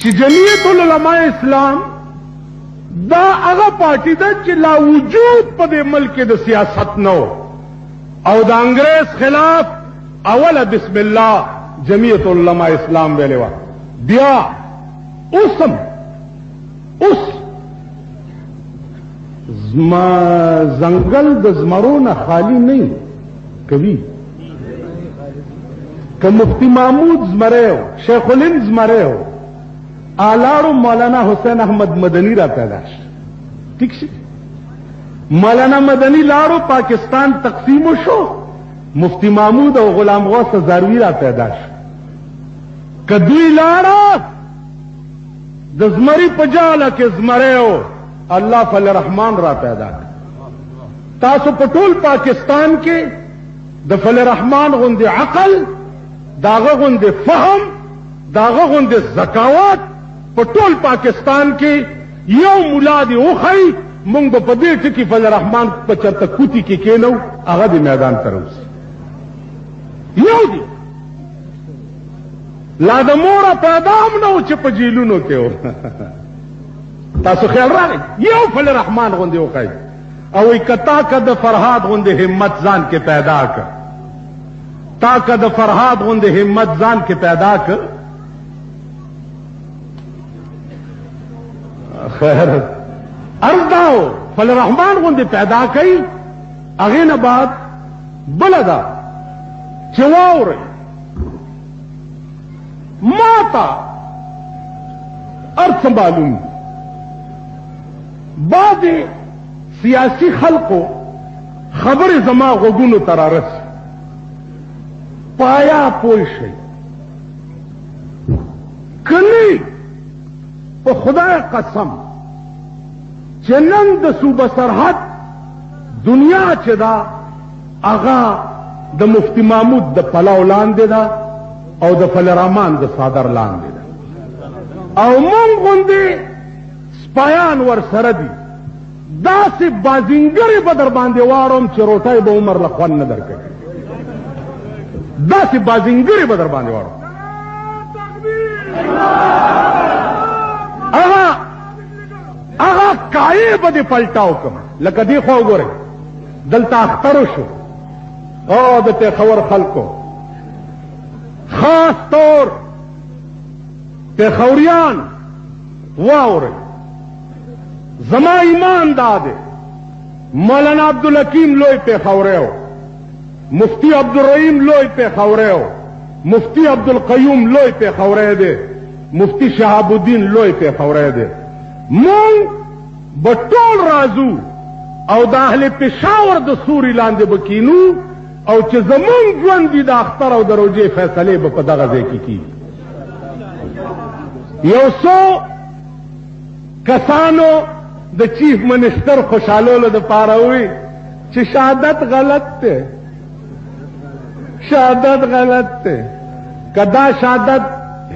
چې جمعیت العلماء اسلام دا هغه پارټي ده چې لا وجود په دې ملک کې د سیاست نه او د انګریز خلاف اوله بسم الله جمعیت العلماء اسلام ویلې وه. بیا اوس ځنګل د زمرو نه خالی نه کوي. که مفتی محمود زمری ہو، شیخ الهند زمری ہو، آلارو مولانا حسین احمد مدنی را پیدا شد. ٹھیک شد؟ مولانا مدنی لارو پاکستان تقسیم شو، مفتی محمود او غلام غوث زاروی را پیدا شد. که دوی لارا د زمری پجاله کې زمری ہو، اللہ فل رحمان را پیدا کړ. تاسو په ټول پاکستان کې د فل رحمان غوندې عقل، داغه غوندې فهم، داغه غوندې ذکاوت په ټول پاکستان کې یو مولا دی وخی، مونږ به په دې ټکي فل رحمان په چرته کوټي کې کېنو، هغه د میدان ته راوځي. یو دی لا د موره پیدا هم نه و چې په جیلونو کې و. تاسو خیال راغی یو فل رحمان غوندې وخی او وی کتا که د فرهاد غوندې همت ځان کې پیدا کړ، تا که د فرهاد غوندې همت ځان کې پیدا کړ. خیر عرض داو فل رحمان غوندې پیدا کړي. هغې نه بعد بله ده چې واورئ ما ته هر څه معلوم دي. بعضې سیاسي خلقو خبرې زما غوږونو ته رارسي، پایا پوه شئ کنی په خدای قسم چې نن د صوبه سرحد دنیا چې دا هغه د مفتی محمود د پلاو لاندې ده او د فل رحمان د صادر لاندې ده، او مونږ غوندې سپایان ور سره دي. داسې بازینګرې به در باندې واړم چې روټۍ به عمر له خوند نه درکوي. داسې بازینګرې به در باندې واړم. هغه کایې به دې پلټاو کړم. لکه دې خوا وګورئ دلته اخترو شو او د پېښور خلکو، خاص طور پېښوریان واورئ. زما ایمان داده مولانا عبدالحکیم لوی پېښوری و، مفتی عبدالرحیم لوی پېښوری و، مفتی عبدالقیوم لوی پېښوری دی، مفتی شهاب الدین لوی پېښوری دی. مونږ به ټول راځو او د اهل پېښور د سوري لاندې به کینو او چې زمونږ ژوند دي د اختر او د روژې فیصلې به په دغه ځای کې کېږي. یو څو کسانو د چیف منسٹر خوشحالولو دپاره وی چې شهادت غلط دی، شهادت غلط دی. که دا شهادت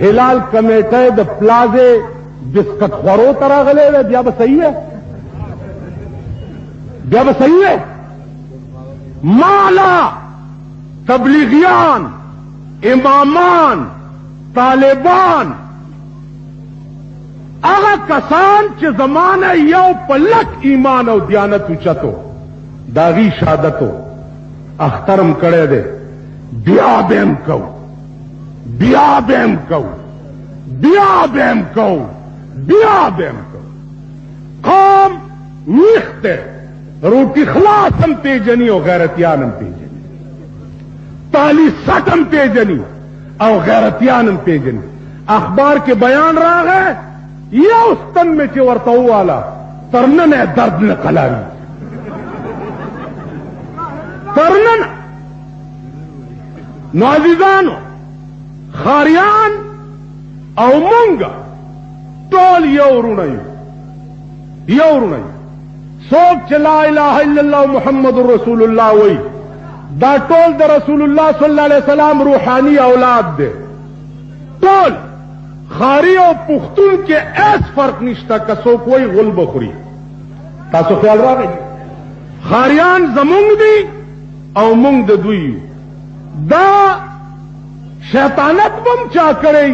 هلال کمیټه د پلازې بسکټ خورو ته راغلی دی بیا به صحیح ہے، بیا به صحیح ہے. مالا تبلیغیان، امامان، طالبان، هغه کسان چې زمانه یو پلک ایمان او دیانت اوچتو داغي شهادتو اخترم کړی دی. بیا بیم کو، بیا بیم کو، بیا بیم کو، بیا بیم کو. قوم ویښ دی، روټي خلاص هم پیژني او غیرتیان هم پیژني، تالی سټ هم پیژني او غیرتیان هم پیژني. اخبار کې بیان راغی یو ستن میں چې ورته وواله تر ننه درد نه قلاري، تر ننه. نو عزیزانو خاریان او مونږ ټول یو ورونه یو، یو ورونه یو. څوک چې لا اله الا الله محمد رسول الله وایي دا ټول د رسول الله صلی الله علیه وسلم روحاني اولاد دی. ټول خاری او پختون کې ایس فرق نشته که څوک وایي غل بخوري. تاسو خیال راغی خاریان زمونږ دي او مونږ د دوی. دا شیطانت بم چا کړی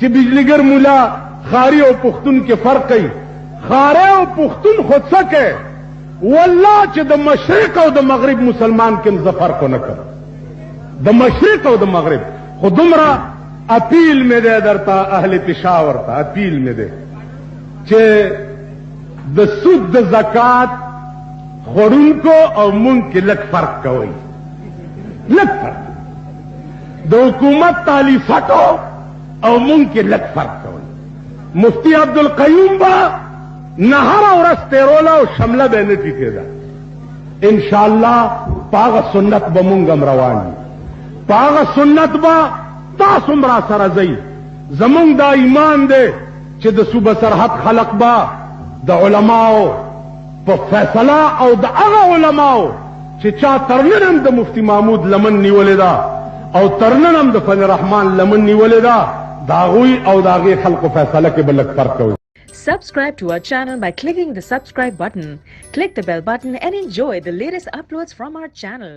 چې بجلیګر مولا خاری او پختون کې فرق کوي. خاری او پختون خود څه کوي؟ والله چې د مشرق او د مغرب مسلمان کې ظفر کو نه کړ. د مشرق او د مغرب خو دومره اپیل مې دی درته اهل پېښور ته اپیل مې دی چې د سود د زکات خوړونکو او مونږ کې لږ فرق کوئ. لږ فرق د حکومت تالیفټو او مونږ کې لږ فرق کوئ. مفتی عبدالقیوم با نهره ورځ تیروله او شمله به نه ټیټېده. انشاءالله په هغه سنت به مونږ هم روان یو. په هغه سنت به تاسو هم راسره ځئ. زمونږ دا ایمان دی چې د صوبه سرحد خلق به د علماو په فیصله او د هغه علماو چې چا تر نن هم د مفتی محمود لمن نیولې ده او تر نن هم د فضل الرحمن لمن نیولې ده د هغوی او د هغې خلقو فیصله کې به لږ فرق کوي. Subscribe to our channel by clicking the subscribe button. Click the bell button and enjoy the latest uploads from our channel.